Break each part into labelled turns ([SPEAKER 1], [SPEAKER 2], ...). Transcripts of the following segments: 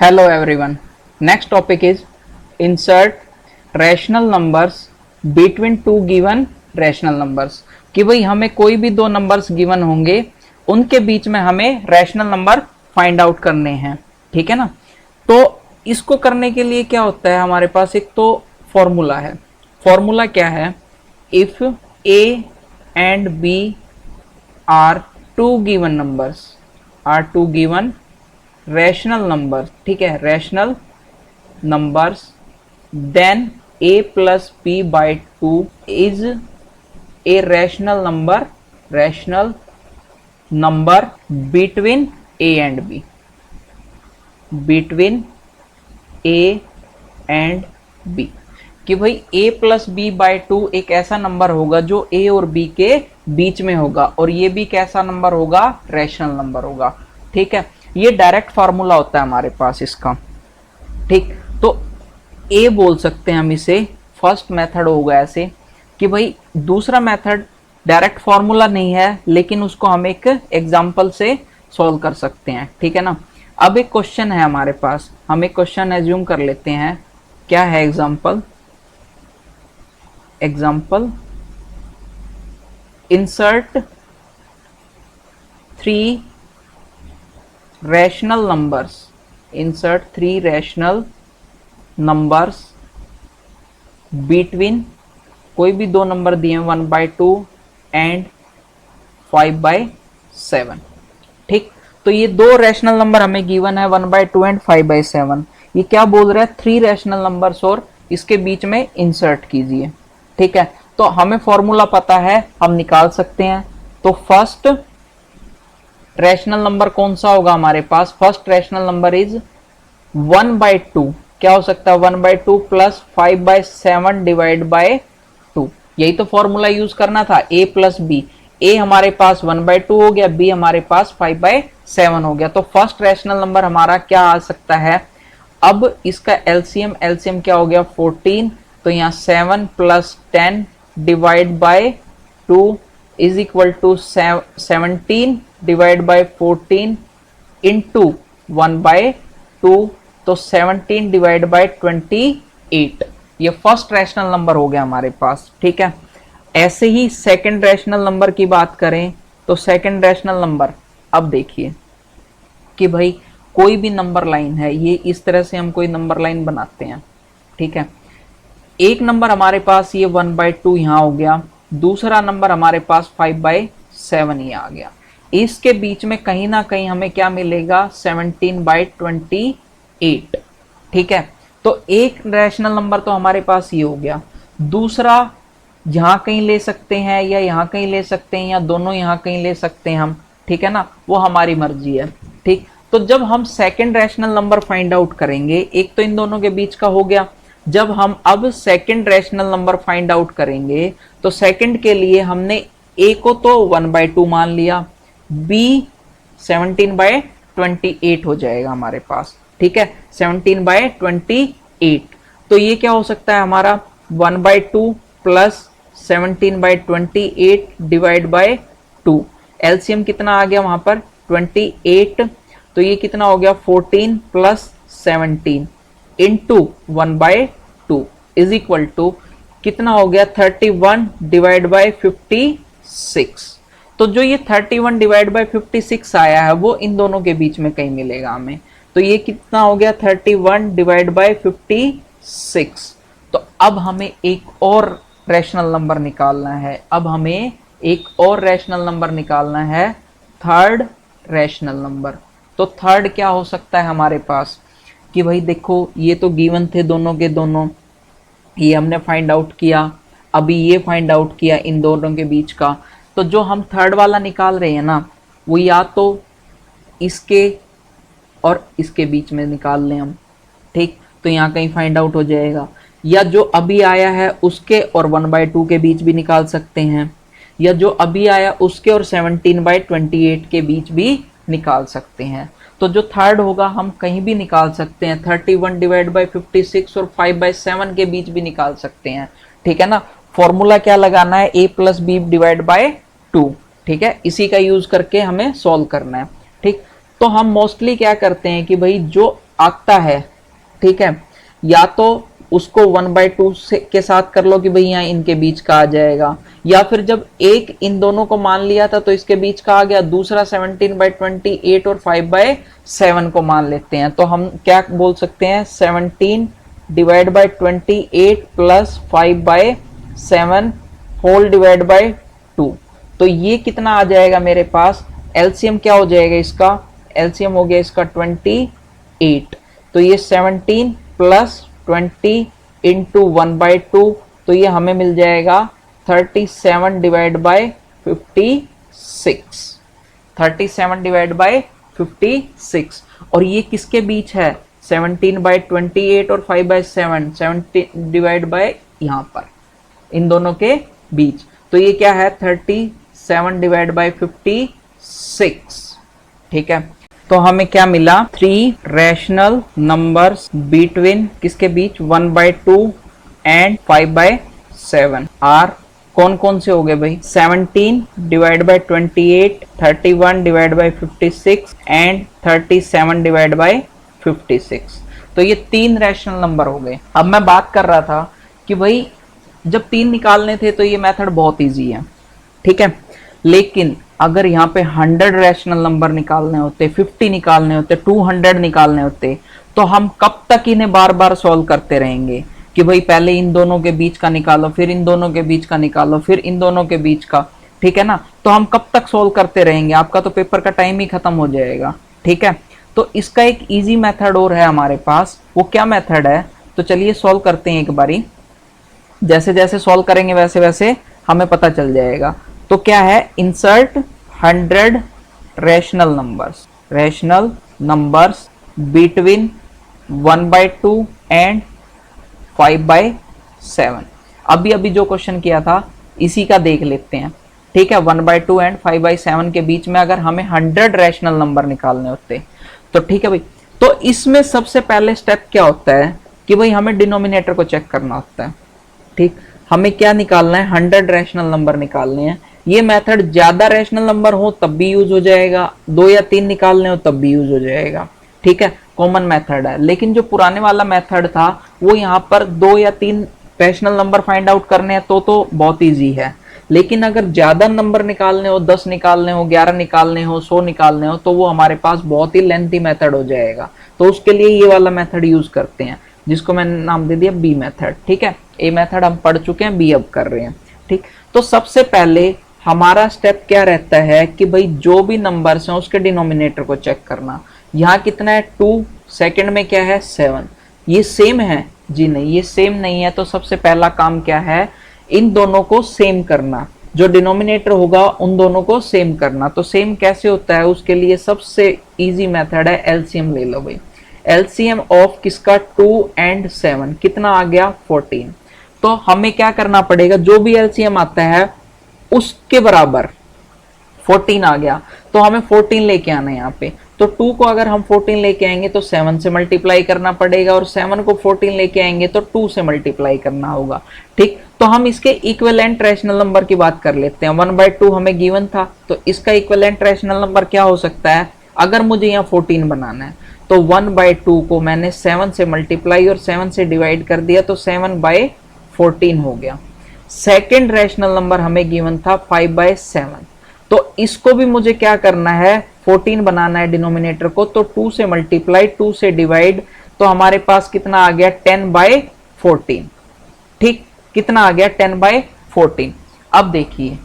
[SPEAKER 1] Hello everyone. Next topic is insert rational numbers between two given rational numbers. कि भाई हमें कोई भी दो नंबर्स गिवन होंगे उनके बीच में हमें रैशनल नंबर फाइंड आउट करने हैं, ठीक है ना। तो इसको करने के लिए क्या होता है, हमारे पास एक तो फॉर्मूला है। फॉर्मूला क्या है? If a and b are two given numbers, are two given rational number, ठीक है, rational numbers, then a plus b by two is a rational number between a and b, between a and b। कि भाई a plus b by two एक ऐसा number होगा जो a और b के बीच में होगा, और ये भी कैसा नंबर होगा? रैशनल नंबर होगा, ठीक है। ये डायरेक्ट फार्मूला होता है हमारे पास इसका, ठीक। तो ए बोल सकते हैं हम इसे, फर्स्ट मेथड होगा ऐसे कि भाई दूसरा मेथड डायरेक्ट फार्मूला नहीं है, लेकिन उसको हम एक एग्जांपल से सॉल्व कर सकते हैं, ठीक है ना। अब एक क्वेश्चन है हमारे पास, हम एक क्वेश्चन एज्यूम कर लेते हैं। क्या है example? Insert three rational numbers, insert three rational numbers between, कोई भी दो नंबर दिए हैं 1/2 एंड 5/7, ठीक। तो ये दो रैशनल नंबर हमें गिवन है 1/2 एंड 5/7। ये क्या बोल रहा है? थ्री रैशनल नंबर्स और इसके बीच में इंसर्ट कीजिए, ठीक है। तो हमें फॉर्मूला पता है, हम निकाल सकते हैं। तो फर्स्ट रैशनल नंबर कौन सा होगा हमारे पास? First rational number is 1/2। क्या हो सकता है? 1/2 प्लस 5/7 डिवाइड बाय 2। यही तो फॉर्मूला यूज करना था, a प्लस बी। a हमारे पास 1/2 हो गया, b हमारे पास 5/7 हो गया। तो फर्स्ट रैशनल नंबर हमारा क्या आ सकता है? अब इसका एलसीएम क्या हो गया? 14। तो यहाँ 7 plus 10 divide by 2 is equal to 17 divide by 14 into 1/2। तो 17 डिवाइड बाय 28। ये फर्स्ट रैशनल नंबर हो गया हमारे पास, ठीक है। ऐसे ही सेकंड रैशनल नंबर की बात करें तो सेकंड रैशनल नंबर, अब देखिए कि भाई कोई भी नंबर लाइन है, ये इस तरह से हम कोई नंबर लाइन बनाते हैं, ठीक है। एक नंबर हमारे पास ये 1/2 यहाँ हो गया, दूसरा नंबर हमारे पास 5/7 ये आ गया। इसके बीच में कहीं ना कहीं हमें क्या मिलेगा? 17/28, ठीक है। तो एक रैशनल नंबर तो हमारे पास ये हो गया, दूसरा यहां कहीं ले सकते हैं या यहां कहीं ले सकते हैं या दोनों यहां कहीं ले सकते हैं हम, ठीक है ना, वो हमारी मर्जी है, ठीक। तो जब हम second rational number find out करेंगे, एक तो इन दोनों के बीच का हो गया, जब हम अब second rational number find out करेंगे तो सेकंड के लिए हमने a को तो 1/2 मान लिया, b 17/28 हो जाएगा हमारे पास, ठीक है, 17/28। तो ये क्या हो सकता है हमारा? 1/2 प्लस 17/28 डिवाइड बाय 2। एलसीएम कितना आ गया वहां पर? 28। तो ये कितना हो गया? 14 plus 17 into 1/2 is equal to कितना हो गया? 31 डिवाइड बाय 56। तो जो ये 31 डिवाइड बाय 56 आया है वो इन दोनों के बीच में कहीं मिलेगा हमें। तो ये कितना हो गया? 31 डिवाइड बाय 56। तो अब हमें एक और रैशनल नंबर निकालना है, अब हमें एक और रैशनल नंबर निकालना है, थर्ड रैशनल नंबर। तो थर्ड क्या हो सकता है हमारे पास? कि भाई देखो ये तो गिवन थे दोनों के दोनों, ये हमने फाइंड आउट किया, अभी ये फाइंड आउट किया इन दोनों के बीच का। तो जो हम थर्ड वाला निकाल रहे हैं ना, वो या तो इसके और इसके बीच में निकाल लें हम, ठीक। तो यहाँ कहीं फाइंड आउट हो जाएगा, या जो अभी आया है उसके और 1/2 के बीच भी निकाल सकते हैं, या जो अभी आया उसके और 17/28 के बीच भी निकाल सकते हैं। तो जो थर्ड होगा हम कहीं भी निकाल सकते हैं, 31 डिवाइड बाय 56 और 5/7 के बीच भी निकाल सकते हैं, ठीक है ना। फॉर्मूला क्या लगाना है? a plus b divide by 2, ठीक है, इसी का यूज करके हमें सॉल्व करना है, ठीक। तो हम मोस्टली क्या करते हैं कि भाई जो आता है, ठीक है, या तो उसको 1/2 से के साथ कर लो कि भाई यहाँ इनके बीच का आ जाएगा, या फिर जब एक इन दोनों को मान लिया था तो इसके बीच का आ गया, दूसरा 17/28 और 5/7 को मान लेते हैं, तो हम क्या बोल सकते हैं, 17/28 प्लस 5/7 होल डिवाइड बाय 2। तो ये कितना आ जाएगा मेरे पास, एलसीएम क्या हो जाएगा इसका, एलसीएम हो गया इसका 28। तो ये 17 प्लस 20 इंटू 1/2, तो ये हमें मिल जाएगा 37 डिवाइड बाय 56, 37 डिवाइड बाय 56। और ये किसके बीच है, 17/28 और 5/7, 17 डिवाइड बाय यहाँ पर इन दोनों के बीच, तो ये क्या है 37 डिवाइड बाय 56, ठीक है। तो हमें क्या मिला, 3 रैशनल नंबर्स बिटवीन किसके बीच, 1/2 एंड 5/7 आर कौन कौन से हो गए भाई, 17 divide bye 28, 31 divide by 56 and 37 divide by 56। तो ये 3 रैशनल नंबर हो गए। अब मैं बात कर रहा था कि भाई जब 3 निकालने थे तो ये मेथड बहुत इजी है, ठीक है, लेकिन अगर यहाँ पे 100 रैशनल नंबर निकालने होते, 50 निकालने होते, 200 निकालने होते, तो हम कब तक इन्हें बार बार सॉल्व करते रहेंगे कि भाई पहले इन दोनों के बीच का निकालो, फिर इन दोनों के बीच का निकालो, फिर इन दोनों के बीच का, ठीक है ना। तो हम कब तक सॉल्व करते रहेंगे, आपका तो पेपर का टाइम ही खत्म हो जाएगा, ठीक है। तो इसका एक इजी मेथड और है हमारे पास, वो क्या मेथड है, तो चलिए सॉल्व करते हैं एक बारी। जैसे जैसे सॉल्व करेंगे वैसे वैसे हमें पता चल जाएगा। तो क्या है, insert 100 rational numbers between 1/2 and 5/7। अभी अभी जो क्वेश्चन किया था इसी का देख लेते हैं, ठीक है। 1/2 एंड 5/7 के बीच में अगर हमें 100 रैशनल नंबर निकालने होते तो ठीक है भाई। तो इसमें सबसे पहले स्टेप क्या होता है कि भाई हमें डिनोमिनेटर को चेक करना होता है, ठीक। हमें क्या निकालना है, 100 रैशनल नंबर निकालने हैं। ये मेथड ज्यादा रैशनल नंबर हो तब भी यूज हो जाएगा, 2 या 3 निकालने हो तब भी यूज हो जाएगा, ठीक है, कॉमन मेथड है। लेकिन जो पुराने वाला मेथड था वो यहाँ पर 2 या 3 रैशनल नंबर फाइंड आउट करने हैं तो बहुत ईजी है। लेकिन अगर ज्यादा नंबर निकालने हो, 10 निकालने हो, 11 निकालने हो, 100 निकालने हो, तो वो हमारे पास बहुत ही लेंथी मेथड हो जाएगा। तो उसके लिए ये वाला मेथड यूज करते हैं जिसको मैंने नाम दे दिया बी मेथड, ठीक है। ए मेथड हम पढ़ चुके हैं, बी अब कर रहे हैं, ठीक। तो सबसे पहले हमारा स्टेप क्या रहता है कि भाई जो भी नंबर्स हैं उसके डिनोमिनेटर को चेक करना। यहाँ कितना है 2, सेकंड में क्या है 7, ये सेम है जी, नहीं ये सेम नहीं है। तो सबसे पहला काम क्या है, इन दोनों को सेम करना, जो डिनोमिनेटर होगा उन दोनों को सेम करना। तो सेम कैसे होता है, उसके लिए सबसे इजी मेथड है एलसीएम ले लो भाई। एलसीएम ऑफ किसका, 2 एंड 7 कितना आ गया 14। तो हमें क्या करना पड़ेगा, जो भी एलसीएम आता है उसके बराबर 14 आ गया, तो हमें 14 लेके आना है यहाँ पे। तो 2 को अगर हम 14 लेके आएंगे तो 7 से मल्टीप्लाई करना पड़ेगा, और 7 को 14 लेके आएंगे तो 2 से मल्टीप्लाई करना होगा, ठीक। तो हम इसके इक्विवेलेंट रैशनल नंबर की बात कर लेते हैं। 1/2 हमें गिवन था, तो इसका इक्विवेलेंट रैशनल नंबर क्या हो सकता है, अगर मुझे यहाँ 14 बनाना है तो 1/2 को मैंने 7 से मल्टीप्लाई और 7 से डिवाइड कर दिया, तो 7/14 हो गया। सेकेंड रैशनल नंबर हमें गिवन था 5/7, तो इसको भी मुझे क्या करना है, 14 बनाना है डिनोमिनेटर को, तो 2 से मल्टीप्लाई, 2 से डिवाइड, तो हमारे पास कितना आ गया 10/14, ठीक, कितना आ गया 10/14। अब देखिए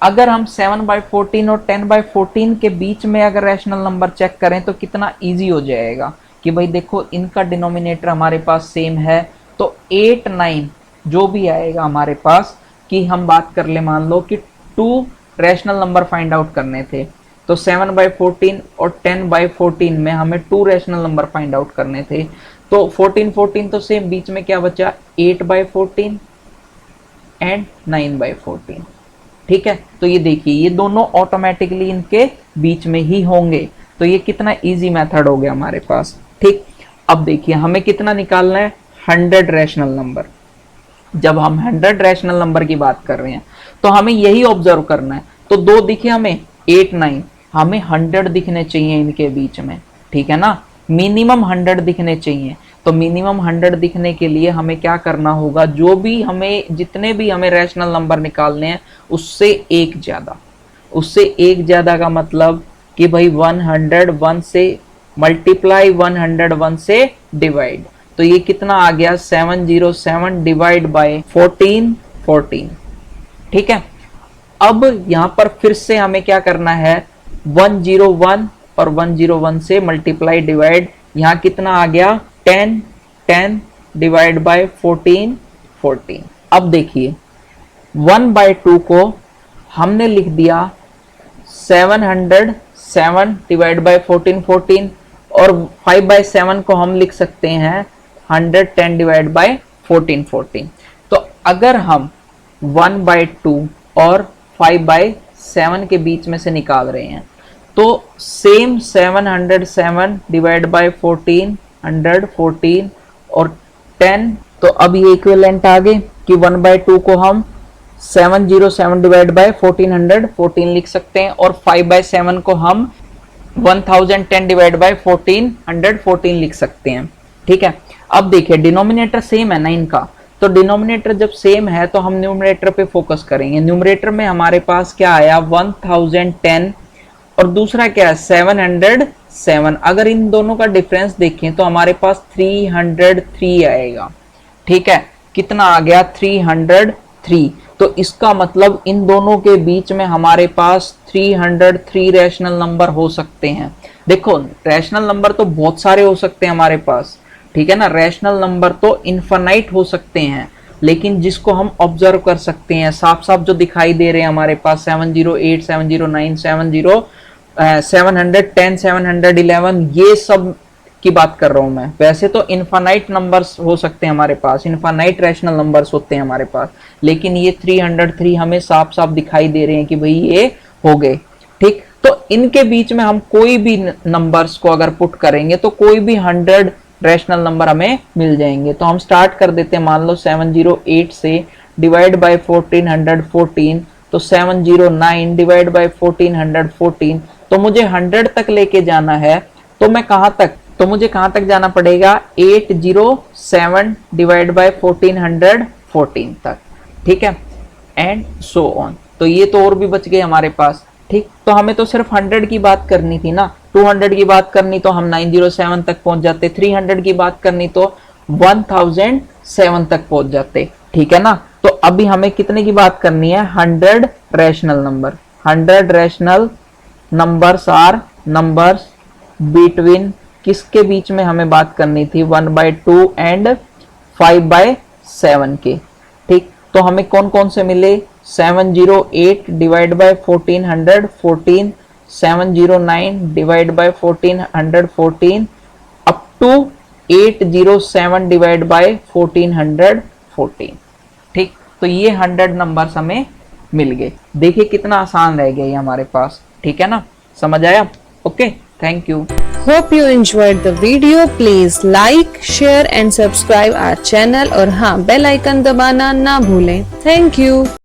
[SPEAKER 1] अगर हम 7/14 और 10/14 के बीच में अगर रैशनल नंबर चेक करें तो कितना इजी हो जाएगा कि भाई देखो इनका डिनोमिनेटर हमारे पास सेम है, तो 8, 9 जो भी आएगा हमारे पास, कि हम बात कर ले मान लो कि 2 रैशनल नंबर फाइंड आउट करने थे, तो 7/14 और 10/14 में हमें 2 रैशनल नंबर फाइंड आउट करने थे। तो 14 तो सेम, बीच में क्या बचा 8/14 एंड 9/14, ठीक है। तो ये देखिए ये दोनों ऑटोमेटिकली इनके बीच में ही होंगे, तो ये कितना इजी मेथड हो गया हमारे पास, ठीक। अब देखिए हमें कितना निकालना है, 100 रैशनल नंबर। जब हम 100 रैशनल नंबर की बात कर रहे हैं तो हमें यही ऑब्जर्व करना है। तो 2 दिखे हमें, 8, 9, हमें 100 दिखने चाहिए इनके बीच में, ठीक है ना। मिनिमम 100 दिखने चाहिए। तो मिनिमम 100 दिखने के लिए हमें क्या करना होगा, जो भी हमें जितने भी हमें रैशनल नंबर निकालने हैं उससे एक ज्यादा, उससे एक ज्यादा का मतलब कि भाई 101 से मल्टीप्लाई 101 से डिवाइड। तो ये कितना आ गया 707 डिवाइड बाय 14। ठीक है, अब यहां पर फिर से हमें क्या करना है, 101 और 101 से मल्टीप्लाई डिवाइड, यहां कितना आ गया 10 डिवाइड बाय 14। अब देखिए 1/2 को हमने लिख दिया 707 डिवाइड बाय 14 और 5/7 को हम लिख सकते हैं 110 डिवाइड बाय 14। तो अगर हम 1/2 और 5/7 के बीच में से निकाल रहे हैं तो सेम 707 डिवाइड बाय 14 और 10, तो अब ये इक्विवेलेंट आ गए कि 1/2 को हम 707 डिवाइड बाय 1414 लिख सकते हैं और 5/7 को हम 1010 डिवाइड बाय 1414 लिख सकते हैं। ठीक है, अब देखिए डिनोमिनेटर सेम है ना इनका, तो डिनोमिनेटर जब सेम है तो हम न्यूमरेटर पे फोकस करेंगे। न्यूमरेटर में हमारे पास क्या आया 1010 और दूसरा क्या है 707। अगर इन दोनों का डिफरेंस देखें तो हमारे पास 303 आएगा। ठीक है, कितना आ गया 303। तो इसका मतलब इन दोनों के बीच में हमारे पास 303 रैशनल नंबर हो सकते हैं। देखो रैशनल नंबर तो बहुत सारे हो सकते हैं हमारे पास, ठीक है ना, रैशनल नंबर तो इनफाइनाइट हो सकते हैं, लेकिन जिसको हम ऑब्जर्व कर सकते हैं साफ साफ जो दिखाई दे रहे हैं हमारे पास 708 709 710 711, ये सब की बात कर रहा हूं मैं। वैसे तो इनफाइनाइट नंबर्स हो सकते हैं हमारे पास, इनफाइनाइट रैशनल नंबर्स होते हैं हमारे पास, लेकिन ये 303 हमें साफ साफ दिखाई दे रहे हैं कि भाई ये हो गए। ठीक, तो इनके बीच में हम कोई भी नंबर्स को अगर पुट करेंगे तो कोई भी 100 रैशनल नंबर हमें मिल जाएंगे। तो हम स्टार्ट कर देते हैं, मान लो 708 से डिवाइड बाय 1414, तो 709 डिवाइड बाय 1414। तो मुझे 100 तक लेके जाना है, तो मैं कहां तक, तो मुझे कहां तक जाना पड़ेगा 807 डिवाइड बाय 1414 तक। ठीक है, एंड सो ऑन। तो ये तो और भी बच गए हमारे पास। ठीक, तो हमें तो सिर्फ 100 की बात करनी थी ना, 200 की बात करनी तो हम 907 तक पहुंच जाते, 300 की बात करनी तो 1007 तक पहुंच जाते। ठीक है ना, तो अभी हमें कितने की बात करनी है 100 rational number. 100 rational numbers are numbers between, किसके बीच में हमें बात करनी थी 1/2 एंड 5/7 के। ठीक, तो हमें कौन कौन से मिले 708 divide by 1414, 709 divide by 1414 up to 807 divide by 1414। ठीक, तो ये 100 नंबर्स हमें मिल गए। देखिए कितना आसान रह गया ये हमारे पास। ठीक है ना, समझ आया? Okay, thank you.
[SPEAKER 2] Hope you enjoyed the video. Please like, share and subscribe our channel और हाँ बेल आइकन दबाना ना भूलें। Thank you.